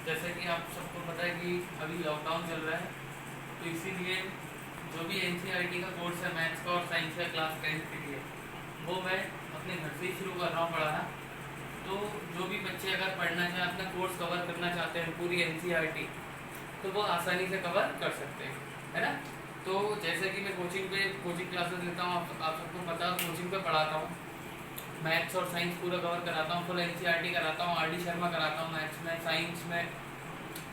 जैसे कि आप सबको पता है कि अभी लॉकडाउन चल रहा है, तो इसीलिए जो भी एनसीईआरटी का कोर्स है मैथ्स का और साइंस का क्लास 10th के लिए, वो मैं अपने घर से ही शुरू कर रहा हूँ पढ़ाना। तो जो भी बच्चे अगर पढ़ना चाहें, अपना कोर्स कवर करना चाहते हैं पूरी एनसीईआरटी, तो वो आसानी से कवर कर सकते हैं, है ना। तो जैसे कि मैं कोचिंग क्लासेस लेता हूँ, आप सबको पता है, कोचिंग पे पढ़ाता हूँ, मैथ्स और साइंस पूरा कवर कराता हूँ, फुल एनसीईआरटी कराता हूँ, आरडी शर्मा कराता हूँ, मैथ्स में, साइंस में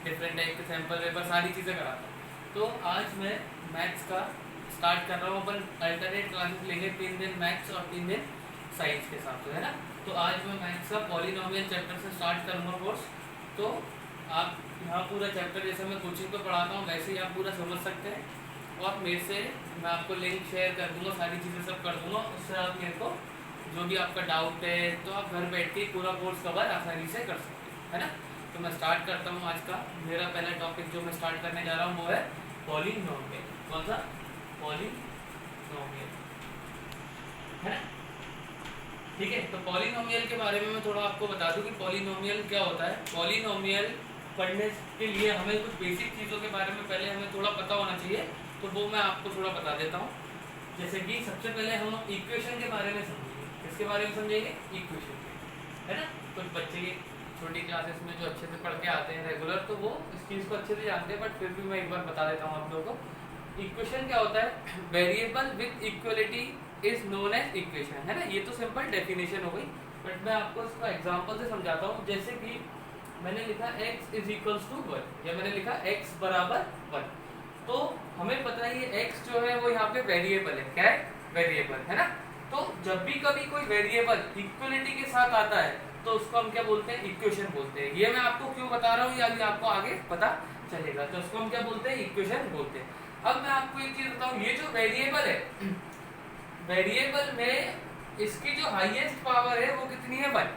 डिफरेंट टाइप के सैम्पल पेपर सारी चीज़ें कराता हूँ। तो आज मैं मैथ्स का स्टार्ट कर रहा हूँ। अपन अल्टरनेट क्लासेस लेंगे, 3 दिन मैथ्स और 3 दिन साइंस के साथ, है ना। तो आज मैं मैथ्स का पॉलिनोमियल चैप्टर से स्टार्ट करूँगा कोर्स। तो आप यहाँ पूरा चैप्टर जैसे मैं कोचिंग पे पढ़ाता हूँ वैसे ही आप पूरा समझ सकते हैं, और मेरे से मैं आपको लिंक शेयर कर दूँगा, सारी चीज़ें सब कर दूँगा। उससे आप मेरे को जो भी आपका डाउट है तो आप घर बैठ के पूरा कोर्स कवर आसानी से कर सकते हैं, है ना। तो मैं स्टार्ट करता हूँ आज का। मेरा पहला टॉपिक जो मैं स्टार्ट करने जा रहा हूँ वो है पॉलिनोमियल। कौन सा? पॉलिनोमियल, है ना। ठीक है, तो पॉलिनोमियल के बारे में मैं थोड़ा आपको बता दूं कि पॉलिनोमियल क्या होता है। पॉलिनोमियल पढ़ने के लिए हमें कुछ बेसिक चीज़ों के बारे में पहले हमें थोड़ा पता होना चाहिए, तो वो मैं आपको थोड़ा बता देता हूँ। जैसे कि सबसे पहले हम इक्वेशन के बारे में समझेंगे। किसके बारे में समझेंगे? इक्वेशन के, है ना। कुछ बच्चे छोटी क्लासेस में जो अच्छे से पढ़ के आते हैं रेगुलर, तो वो इस चीज़ को अच्छे से जानते हैं, बट फिर भी मैं एक बार बता देता हूँ आप लोगों को। इक्वेशन क्या होता है? Variable with equality is known as equation, है ना। ये तो सिंपल डेफिनेशन हो गई, बट मैं आपको इसका एग्जांपल से समझाता हूँ। जैसे कि मैंने लिखा x इज इक्वल्स टू 1, या मैंने लिखा x बराबर 1, तो हमें पता है ये x जो है वो यहाँ पे वेरिएबल है। क्या है? वेरिएबल, है ना। तो जब भी कभी कोई वेरिएबल इक्वलिटी के साथ आता है तो उसको हम क्या बोलते हैं? इक्वेशन बोलते हैं। ये मैं आपको क्यों बता रहा हूँ, या अभी आपको आगे पता चलेगा। तो उसको हम क्या बोलते हैं? इक्वेशन बोलते हैं। अब मैं आपको एक चीज बताऊँ, ये जो वेरिएबल है, वेरिएबल में इसकी जो हाईएस्ट पावर है वो कितनी है? 1।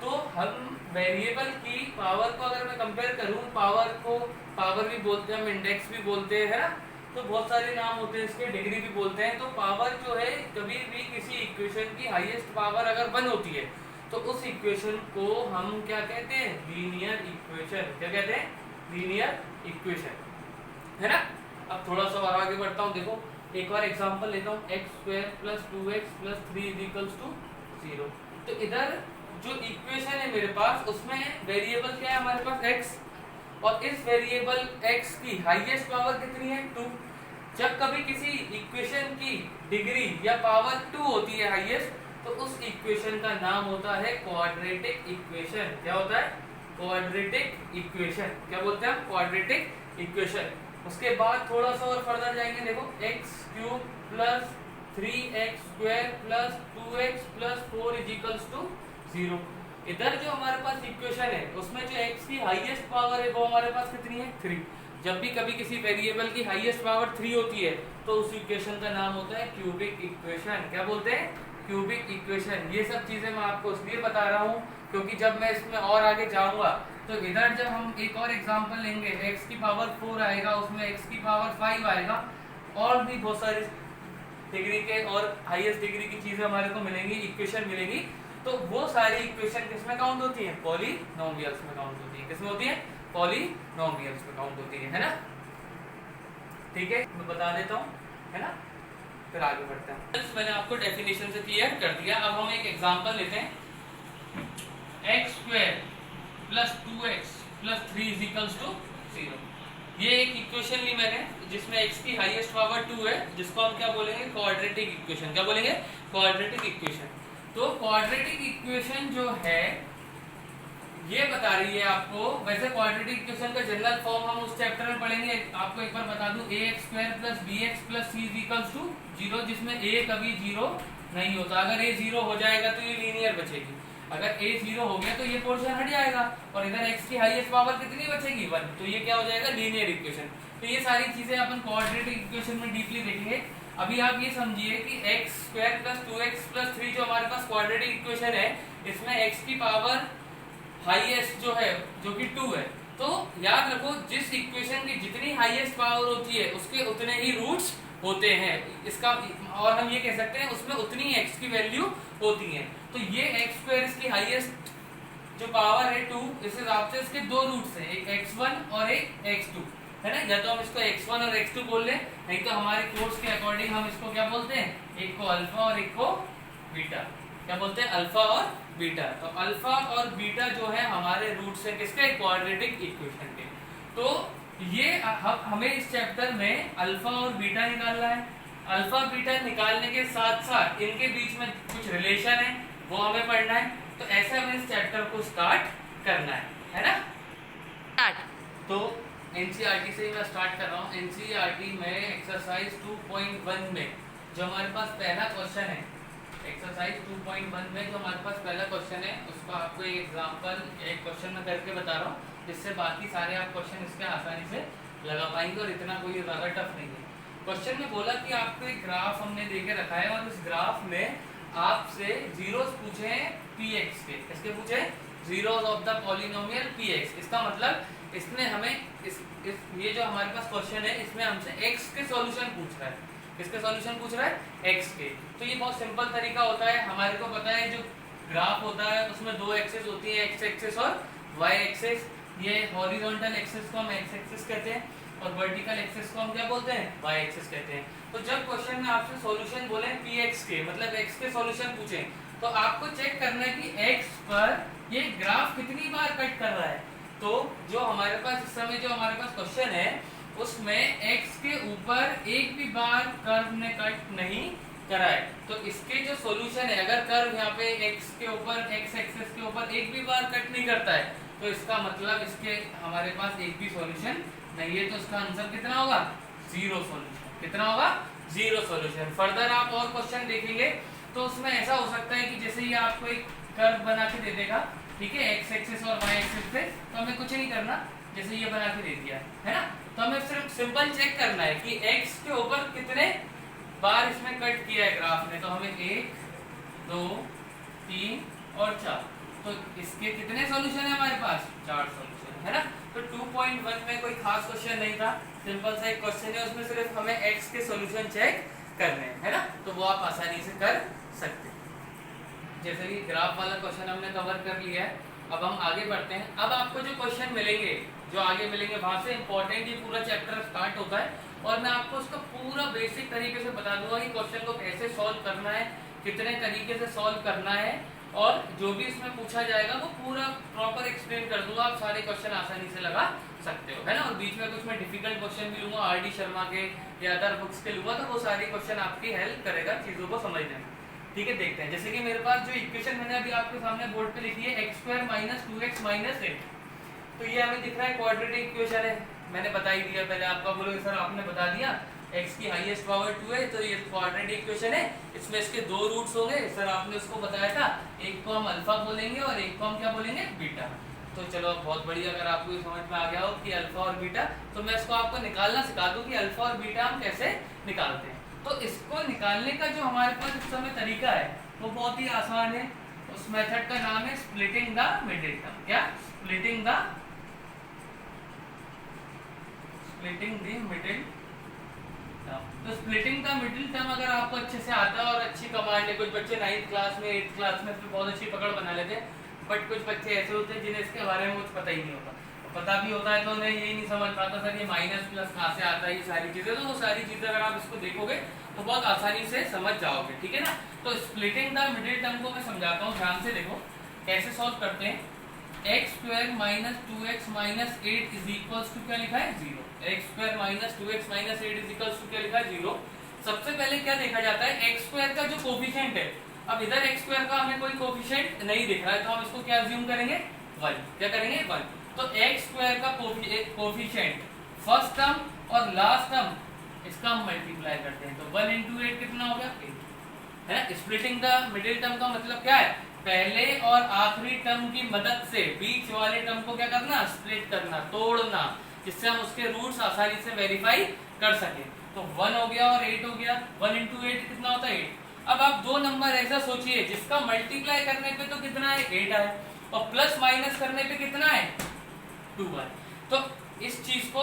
तो हम वेरिएबल की पावर को अगर मैं कंपेयर करूं, पावर को पावर भी बोलते हैं हम, इंडेक्स भी बोलते हैं, है ना। तो बहुत सारे नाम होते हैं इसके, डिग्री भी बोलते हैं। तो पावर जो है, कभी भी किसी इक्वेशन की हाईएस्ट पावर अगर 1 होती है तो उस इक्वेशन को हम क्या कहते हैं? Linear equation. क्या कहते हैं? लीनियर इक्वेशन, है ना। अब थोड़ा सा और आगे बढ़ता हूँ। देखो एक और एग्जांपल लेता हूँ, x² + 2x + 3 = 0। तो इधर जो इक्वेशन है मेरे पास, उसमें वेरिएबल क्या है हमारे पास? x, और इस वेरिएबल x की हाईएस्ट पावर कितनी है? 2। जब कभी किसी इक्वेशन की डिग्री या पावर 2 होती है हाईएस्ट, तो उस इक्वेशन का नाम होता है क्वाड्रेटिक इक्वेशन। क्या होता है? Quadratic equation. क्या बोलते हैं हम? Quadratic equation. उसके बाद थोड़ा सा और फर्दर जाएंगे। देखो x³ + 3x² + 2x + 4 = 0। इधर जो हमारे पास इक्वेशन है उसमें जो x की हाईएस्ट पावर है वो हमारे पास कितनी है? 3। जब भी कभी किसी वेरिएबल की हाईएस्ट पावर 3 होती है तो उस इक्वेशन का नाम होता है क्यूबिक इक्वेशन। क्या बोलते हैं? Cubic equation. ये सब चीजें मैं आपको इसलिए बता रहा हूँ क्योंकि जब मैं इसमें और आगे जाऊंगा तो इधर जब हम एक और एग्जांपल लेंगे, x की पावर 4 आएगा, उसमें x की पावर 5 आएगा, और भी बहुत सारी डिग्री के और हाईएस्ट डिग्री की चीजें हमारे को मिलेंगी, इक्वेशन मिलेगी। तो वो सारी इक्वेशन किसमें काउंट होती है? पॉलिनोमियल्स में काउंट होती है। किसमें होती है? पॉलिनोमियल्स में काउंट होती है ना। ठीक है, मैं बता देता हूँ, है ना, फिर आगे बढ़ते हैं। मैंने आपको डेफिनेशन से क्लियर कर दिया। अब हम एक एग्जांपल लेते हैं, x² + 2x + 3 = 0। ये एक इक्वेशन ली मैंने जिसमें x की हाईएस्ट पावर 2 है, जिसको हम क्या बोलेंगे? Quadratic equation. क्या बोलेंगे? Quadratic equation. तो क्वाड्रेटिक इक्वेशन जो है ये बता रही है आपको, वैसे क्वाड्रेटिक इक्वेशन का जनरल फॉर्म हम उस चैप्टर में पढ़ेंगे। आपको एक बार बता दूं, ax² + bx + c = 0, जिसमें a कभी 0 नहीं होता। अगर a 0 हो जाएगा तो ये लीनियर बचेगी, अगर a 0 हो गया तो ये पोर्शन हट जाएगा, और इधर x की हाईएस्ट पावर कितनी बचेगी? 1, तो ये क्या हो जाएगा? Linear equation. तो ये सारी चीजें अपन क्वाड्रेटिक इक्वेशन में डीपली देखेंगे। अभी आप ये समझिए कि x² + 2x + 3 जो हमारे पास क्वाड्रेटिक इक्वेशन है, इसमें x की पावर हाईएस्ट जो है जो कि 2 है। तो याद रखो, जिस इक्वेशन की जितनी हाईएस्ट पावर होती है उसके उतने ही रूट्स होते हैं। इसका और हम ये कह सकते हैं उसमें उतनी x की वैल्यू होती है। तो ये x² इसकी हाईएस्ट जो पावर है 2, इससे ज्यादा हिसाब से इसके दो रूट्स हैं, एक x1 और एक x2, है ना। या तो हम इसको x1 और x2 बोल लें, नहीं तो हमारे कोर्स के अकॉर्डिंग हम इसको क्या बोलते हैं, एक को अल्फा और एक को बीटा। क्या बोलते हैं, अल्फा और बीटा। तो अल्फा और बीटा जो है हमारे रूट्स हैं किसके, क्वाड्रेटिक इक्वेशन के। तो ये हमें इस चैप्टर में अल्फा और बीटा निकालना है। अल्फा बीटा निकालने के साथ साथ इनके बीच में कुछ रिलेशन है वो हमें पढ़ना है। तो ऐसे हमें इस चैप्टर को स्टार्ट करना है ना। तो एनसीईआरटी से ही मैं स्टार्ट कर रहा हूँ। एनसीईआरटी में एक्सरसाइज 2.1 में जो हमारे पास पहला क्वेश्चन है, एक्सरसाइज 2.1 में जो हमारे पास पहला क्वेश्चन है उसको आपको एक एग्जांपल एक क्वेश्चन में करके बता रहा हूँ, जिससे बाकी सारे आप क्वेश्चन इसके आसानी से लगा पाएंगे और इतना कोई ज़्यादा टफ नहीं है। क्वेश्चन में बोला कि आपको एक ग्राफ हमने दे के रखा है और इस ग्राफ में आपसे जीरोस पूछे हैं px के। किसके पूछे, zeros of the polynomial px। इसका मतलब इसमें हमें ये जो हमारे पास क्वेश्चन है इसमें हमसे x के सॉल्यूशन पूछ रहा है। किसके सॉल्यूशन पूछ रहा है, x के। तो ये बहुत सिंपल तरीका होता है। हमारे को पता है जो ग्राफ होता है उसमें दो एक्सिस होती है, x एक्सिस और y एक्सिस। ये हॉरिजॉन्टल एक्सिस को हम x एक्सिस कहते हैं और वर्टिकल एक्सिस को हम क्या बोलते हैं, y एक्सिस कहते हैं। तो जब क्वेश्चन में आपसे सॉल्यूशन बोले px के, मतलब x के सॉल्यूशन पूछें, तो आपको चेक करना है कि x पर ये ग्राफ कितनी बार कट कर रहा है। तो जो हमारे पास इस समय जो हमारे पास क्वेश्चन है उसमें x के ऊपर एक भी बार कर्व ने कट नहीं करा है। तो इसके जो सॉल्यूशन है, अगर कर्व यहाँ पे x के ऊपर x एक्सिस के ऊपर एक भी बार कट नहीं करता है तो इसका मतलब इसके हमारे पास एक भी सॉल्यूशन नहीं है। तो इसका आंसर कितना होगा, जीरो सॉल्यूशन। कितना होगा, जीरो सॉल्यूशन। फर्दर आप और क्वेश्चन देखेंगे तो उसमें ऐसा हो सकता है कि जैसे ये आपको एक कर्व बना के दे देगा, ठीक है, x एक्सिस और y एक्सिस पे, तो हमें कुछ नहीं करना, जैसे ये बना के दे दिया है ना। तो हमें सिर्फ सिंपल चेक करना है कि x के ऊपर कितने बार इसमें कट किया है ग्राफ ने। तो हमें 1 2 3 और 4, तो इसके कितने सॉल्यूशन है हमारे पास, 4 सॉल्यूशन है ना। तो 2.1 में कोई खास क्वेश्चन नहीं था, सिंपल सा एक क्वेश्चन है, उसमें सिर्फ हमें x के सॉल्यूशन चेक करने हैं, है ना। तो वो आप आसानी से कर सकते हैं। जैसे कि ग्राफ वाला क्वेश्चन हमने कवर कर लिया है, अब हम आगे बढ़ते हैं। अब आपको जो क्वेश्चन मिलेंगे, जो आगे मिलेंगे, वहां से इंपॉर्टेंट ये पूरा चैप्टर स्टार्ट होता है और मैं आपको उसका पूरा बेसिक तरीके से बता दूंगा कि क्वेश्चन को कैसे सॉल्व करना है, कितने तरीके से सॉल्व करना है, और जो भी इसमें पूछा जाएगा वो पूरा प्रॉपर एक्सप्लेन कर दूंगा। आप सारे क्वेश्चन आसानी से लगा सकते हो, है ना। और बीच में कुछ मैं डिफिकल्ट क्वेश्चन भी लूंगा, आर डी शर्मा के या अदर बुक्स के लूंगा, तो वो सारे क्वेश्चन आपकी हेल्प करेगा चीजों को समझने में। ठीक है, देखते हैं। जैसे कि मेरे पास जो इक्वेशन मैंने अभी आपके सामने बोर्ड पे लिखी है, x² - 2x - 8, तो ये हमें दिख रहा है क्वाड्रेटिक इक्वेशन है। मैंने बता ही दिया पहले, आपका बोलोगे सर आपने बता दिया x की हाईएस्ट पावर 2 है, तो ये क्वाड्रेटिक इक्वेशन है, इसमें इसके दो रूट्स होंगे। सर आपने उसको बताया था, एक को हम अल्फा बोलेंगे और एक को हम क्या बोलेंगे, बीटा। तो चलो बहुत बढ़िया, अगर आपको ये समझ में आ गया हो कि अल्फा और बीटा, तो मैं इसको आपको निकालना सिखा दूं कि अल्फा और बीटा हम कैसे निकालते हैं। तो इसको निकालने का जो हमारे पास इस समय तरीका है वो बहुत ही आसान है। उस मेथड का नाम है स्प्लिटिंग द मिडिल टर्म। क्या, स्प्लिटिंग द मिडिल टर्म। तो स्प्लिटिंग द मिडिल टर्म अगर आपको अच्छे से आता है और अच्छी कमांड है, कुछ बच्चे 9th क्लास में 8th क्लास में बहुत अच्छी पकड़ बना लेते हैं, बट कुछ बच्चे ऐसे होते हैं जिन्हें इसके बारे में कुछ पता ही नहीं होता। पता भी होता है तो उन्हें यही नहीं समझ पाता सर ये माइनस प्लस कहाँ से आता है, ये सारी चीजें। तो वो सारी चीजें अगर आप इसको देखोगे तो बहुत आसानी से समझ जाओगे, ठीक है ना। तो स्प्लिटिंग द मिडिल टर्म को मैं समझाता हूँ, ध्यान से देखो कैसे सॉल्व करते हैं। x² - 2x - 8 is equals to क्या लिखा है, 0। x² - 2x - 8 is equals to क्या लिखा है, 0। सबसे पहले क्या देखा जाता है, x² का जो कोफिशिएंट है। अब इधर x² का हमें कोई कोफिशिएंट नहीं दिख रहा है, तो हम इसको क्या अज्यूम करेंगे, 1। क्या करेंगे, 1। तो x² का कोफिशिएंट फर्स्ट टर्म और लास्ट टर्म इसका हम मल्टीप्लाई करते हैं, तो 1 × 8 कितना हो गया, 8, है ना। स्प्लिटिंग द मिडिल टर्म का मतलब क्या है, पहले और आखिरी टर्म की मदद से बीच वाले टर्म को क्या करना, स्प्लिट करना, तोड़ना, जिससे हम उसके रूट्स आसानी से वेरीफाई कर सके। तो 1 हो गया और 8 हो गया, 1 × 8 कितना होता है, 8। अब आप दो नंबर ऐसा सोचिए जिसका मल्टीप्लाई करने पे तो कितना है, 8 आए, और प्लस माइनस करने पे कितना है, 2 आए। तो इस चीज को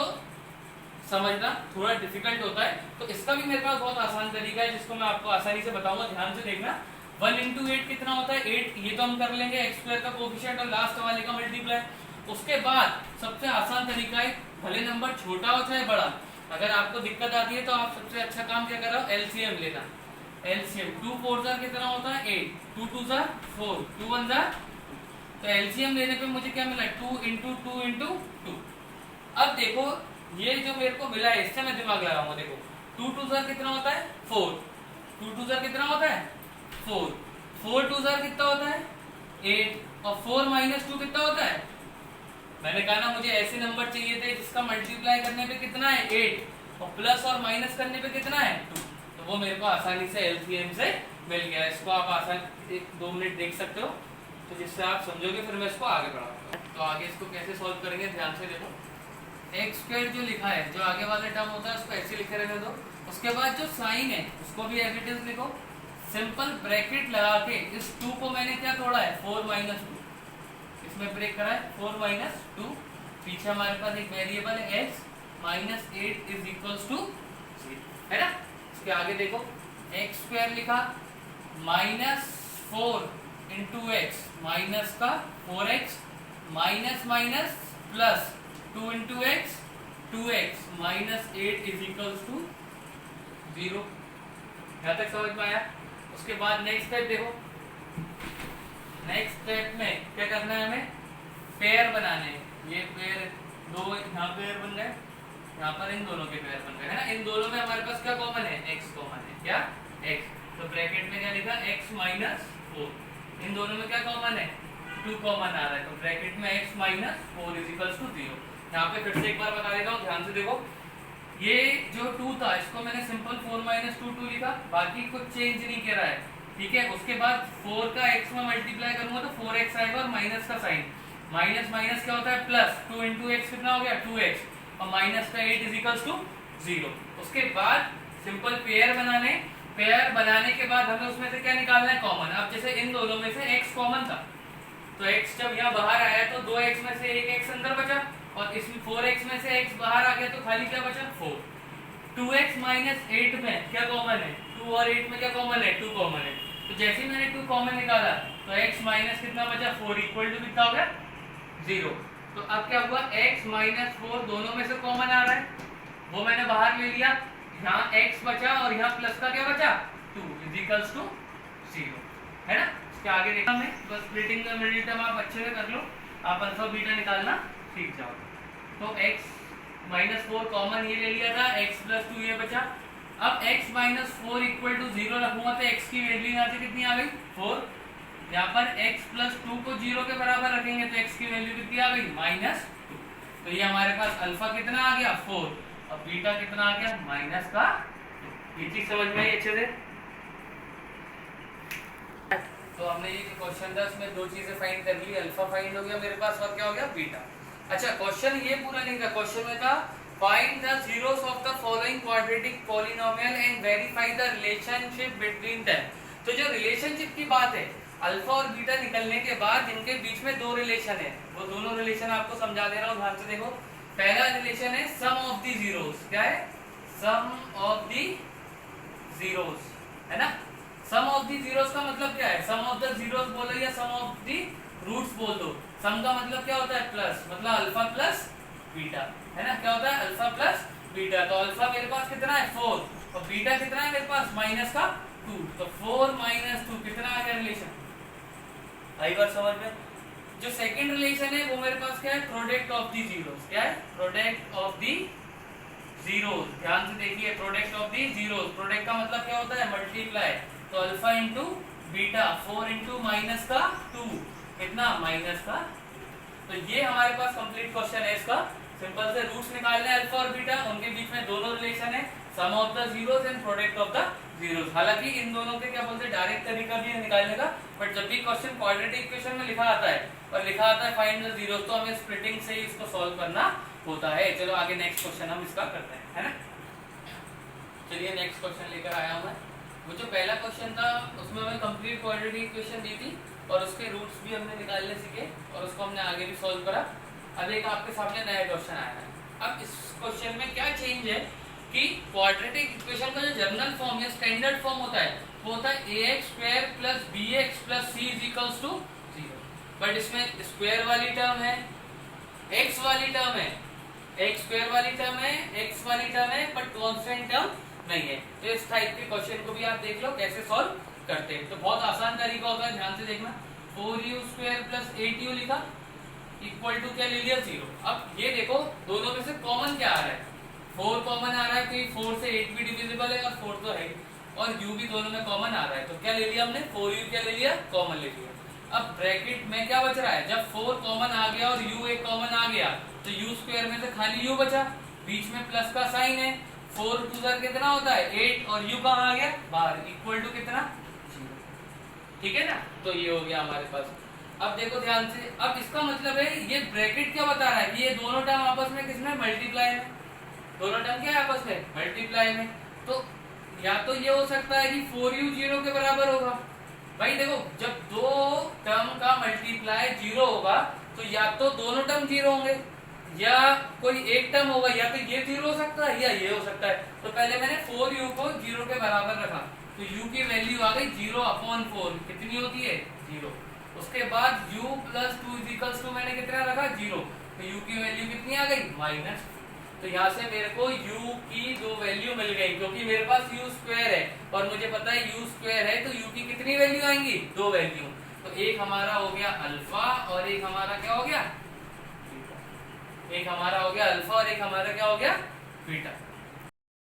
समझना थोड़ा डिफिकल्ट होता है, तो इसका भी मेरे पास बहुत आसान तरीका है जिसको मैं आपको आसानी से बताऊंगा, ध्यान से देखना। 1 × 8 कितना होता है, 8। ये तो हम कर लेंगे x² का कोफिशिएंट और लास्ट वाले का मल्टीप्लाई। उसके बाद सबसे आसान तरीका है, भले नंबर छोटा हो चाहे बड़ा, अगर आपको दिक्कत आती है तो आप सबसे अच्छा काम क्या कर रहे हो, एलसीएम लेना। एलसीएम 2 4 जार कितना होता है 8, 2 2 जार 4, 2 1 जार, तो एलसीएम लेने पे मुझे क्या मिला 2 इंटू 2 इंटू 2। अब देखो ये जो मेरे को मिला है इससे मैं दिमाग लगाऊंगा। देखो 2 2 जार कितना होता है 4, 2 2 जार कितना होता है 4, 4 2 जार कितना होता है 8, और 4 माइनस 2 कितना होता है, मैंने कहा ना मुझे ऐसे नंबर चाहिए थे जिसका मल्टीप्लाई करने पे कितना है 8 और प्लस और माइनस करने पे कितना है 2, तो वो मेरे को आसानी से एलसीएम से मिल गया। इसको आप आसान 1-2 मिनट देख सकते हो, तो जिससे आप समझोगे फिर मैं इसको आगे बढ़ाऊंगा। तो आगे इसको कैसे सॉल्व करेंगे ध्यान से देखो। एक्स स्क्वायर जो लिखा है, जो आगे वाला टर्म होता है उसको ऐसे लिखे रहने दो, उसके बाद जो साइन है उसको भी एज इट इज लिखो, सिंपल ब्रैकेट लगा के इस 2 को मैंने क्या तोड़ा है 4 माइनस 2, इसमें ब्रेक करा है 4 माइनस 2, पीछे हमारे पास एक वेरिएबल है x minus 8 is equals to 0, है ना। इसके आगे देखो एक्स स्क्वायर लिखा माइनस 4 इंटू एक्स माइनस का 4x minus minus plus 2 into x 2x minus 8 is equals to 0। यहाँ तक समझ में आया। उसके बाद नेक्स्ट स्टेप देखो, नेक्स्ट स्टेप में क्या करना है, हमें पेयर बनाने हैं। ये पेयर दो यहाँ पेयर बन गए, यहाँ पर इन दोनों के पेयर बन गए, है ना। इन दोनों में हमारे पास क्या कॉमन है, x कॉमन है, क्या x, तो ब्रैकेट में क्या लिखा x माइनस 4, इन दोनों में क्या कॉमन है 2 कॉमन आ रहा है, तो ब्रैकेट में x minus 4 is equals to 0। यहाँ पे फिर से एक बार बता देता हूँ, ध्यान से देखो, ये जो 2 था इसको मैंने सिंपल 4 माइनस 2 2 लिखा, बाकी कुछ चेंज नहीं किया है, ठीक है। उसके बाद 4 का x में मल्टीप्लाई करूंगा तो 4x आएगा और माइनस का साइन, माइनस माइनस क्या होता है प्लस, 2 इंटू एक्स कितना हो गया 2x और माइनस का 8 इज इक्वल्स टू 0। उसके बाद सिंपल पेयर बनाने, पेयर बनाने के बाद हमें उसमें से क्या निकालना है कॉमन। अब जैसे इन दोनों में से x कॉमन था, तो x जब यहाँ बाहर आया तो 2x में से एक x अंदर बचा, और इसमें 4x में से x बाहर आ गया तो खाली क्या बचा 4। 2x माइनस 8 में क्या कॉमन है 2, और 8 में क्या कॉमन है 2 कॉमन है, तो जैसे ही मैंने 2 कॉमन निकाला तो x माइनस कितना बचा 4 इक्वल टू कितना हो गया 0। तो अब क्या हुआ x माइनस 4 दोनों में से कॉमन आ रहा है, वो मैंने बाहर ले लिया, यहाँ x बचा और यहाँ प्लस का क्या बचा 2 इज इक्वल्स टू 0, है ना। इसके आगे देखा मैं, बस स्प्लिटिंग का मिडिल टर्म आप अच्छे से कर लो, आप अल्फा बीटा निकालना सीख जाओ। तो x माइनस 4 कॉमन ये ले लिया था, x प्लस 2 ये बचा। अब x माइनस 4 इक्वल टू 0 रखूंगा तो x की वैल्यू यहाँ से कितनी आ गई 4, यहाँ पर x प्लस 2 को 0 के बराबर रखेंगे तो x की वैल्यू कितनी आ गई माइनस 2, तो ये हमारे पास अल्फा कितना आ गया 4 और बीटा कितना आ गया माइनस का 2। ये चीज समझ में आई अच्छे से। तो हमने ये क्वेश्चन था इसमें दो चीजें फाइंड कर ली, अल्फा फाइंड हो गया मेरे पास और क्या हो गया बीटा। अच्छा क्वेश्चन ये पूरा नहीं था, क्वेश्चन में था find the zeros of the following quadratic polynomial and verify the relationship between them। तो जो रिलेशनशिप की बात है, अल्फा और बीटा निकलने के बाद इनके बीच में दो रिलेशन है, वो दोनों रिलेशन आपको समझा दे रहा हूँ, ध्यान से देखो। पहला रिलेशन है सम ऑफ द जीरोस, क्या है सम ऑफ द जीरोस, है ना। सम ऑफ द जीरोस का मतलब क्या है, सम ऑफ द जीरोस बोलो या सम ऑफ द रूट्स बोल दो, सम का मतलब क्या होता है प्लस, मतलब अल्फा प्लस बीटा, है ना। क्या होता है अल्फा प्लस बीटा, तो अल्फा मेरे पास कितना है 4 और बीटा कितना है मेरे पास माइनस का 2, तो 4 माइनस 2 कितना आ गया रिलेशन, आई बार समझ में। जो सेकंड रिलेशन है वो मेरे पास क्या है प्रोडक्ट ऑफ दी जीरोस, क्या है प्रोडक्ट ऑफ दी जीरोस, ध्यान से देखिए product of the zeros, product का मतलब क्या होता है मल्टीप्लाई, तो alpha into beta 4 into minus का 2 कितना माइनस का। तो ये हमारे पास कंप्लीट क्वेश्चन है, इसका सिंपल से रूट्स निकालने हैं अल्फा और बीटा, उनके बीच में दोनों रिलेशन है sum of the zeros and product of the zeros. हालांकि इन दोनों के क्या बोलते हैं डायरेक्ट तरीका भी है निकालने का, बट जब भी क्वेश्चन क्वाड्रेटिक इक्वेशन में लिखा आता है और लिखा आता है फाइंड द जीरोस, तो हमें स्प्लिटिंग से ही इसको सॉल्व करना होता है। चलो आगे नेक्स्ट क्वेश्चन हम इसका करते हैं, है ना। चलिए नेक्स्ट क्वेश्चन लेकर आया हूं मैं। वो जो पहला क्वेश्चन था उसमें हमें कंप्लीट क्वाड्रेटिक इक्वेशन दी थी और उसके रूट्स भी हमने निकालने सीखे और उसको हमने आगे भी सॉल्व करा। अब एक आपके सामने नया क्वेश्चन आया है। अब इस क्वेश्चन में क्या चेंज है कि क्वाड्रेटिक इक्वेशन का जो जनरल फॉर्म या स्टैंडर्ड फॉर्म होता है वो होता है ax square plus bx plus c is equals to 0, but इसमें स्क्वायर वाली टर्म है, एक्स स्क्वायर वाली टर्म है, एक्स वाली टर्म है, बट कांस्टेंट टर्म नहीं है। तो इस टाइप के क्वेश्चन को भी आप देख लो कैसे सॉल्व करते हैं। तो बहुत आसान तरीका होता है, ध्यान से देखना। 4u² प्लस 8u लिखा इक्वल टू क्या ले लिया 0। अब ये देखो दोनों में से कॉमन क्या आ रहा है, 4 कॉमन आ रहा है, तो 4 से 8 भी डिविजिबल है और 4 तो है और u भी दोनों में कॉमन आ रहा है। तो क्या ले लिया हमने, 4u क्या ले लिया, कॉमन ले लिया। अब ब्रैकेट में क्या बच रहा है, जब 4 कॉमन आ गया और u एक कॉमन आ गया तो u² में से खाली u बचा, बीच में प्लस का साइन है, 4 टू सर कितना होता है 8 और u कहाँ आ गया बाहर, इक्वल टू कितना 0। ठीक है ना, तो ये हो गया हमारे पास। अब देखो ध्यान से, अब इसका मतलब है ये ब्रैकेट क्या बता रहा है कि ये दोनों टर्म आपस में किसमें मल्टीप्लाई में, दोनों टर्म क्या है आपस में मल्टीप्लाई में। तो या तो ये हो सकता है कि 4u 0 के बराबर होगा। भाई देखो जब दो टर्म का मल्टीप्लाई 0 होगा तो या तो दोनों टर्म 0 होंगे या कोई एक टर्म होगा, या तो ये 0 हो सकता है या ये हो सकता है। तो पहले मैंने 4u को 0 के बराबर रखा तो u की वैल्यू आ गई 0/4, कितनी होती है 0। उसके बाद u प्लस 2 मैंने कितना रखा 0, तो u की वैल्यू कितनी आ गई -। तो यहाँ से मेरे को u की दो वैल्यू मिल गई क्योंकि मेरे पास u² है और मुझे पता है u² है तो u की कितनी वैल्यू आएंगी, दो वैल्यू। तो एक हमारा हो गया अल्फा और एक हमारा क्या हो गया, एक हमारा हो गया अल्फा और एक हमारा क्या हो गया बीटा।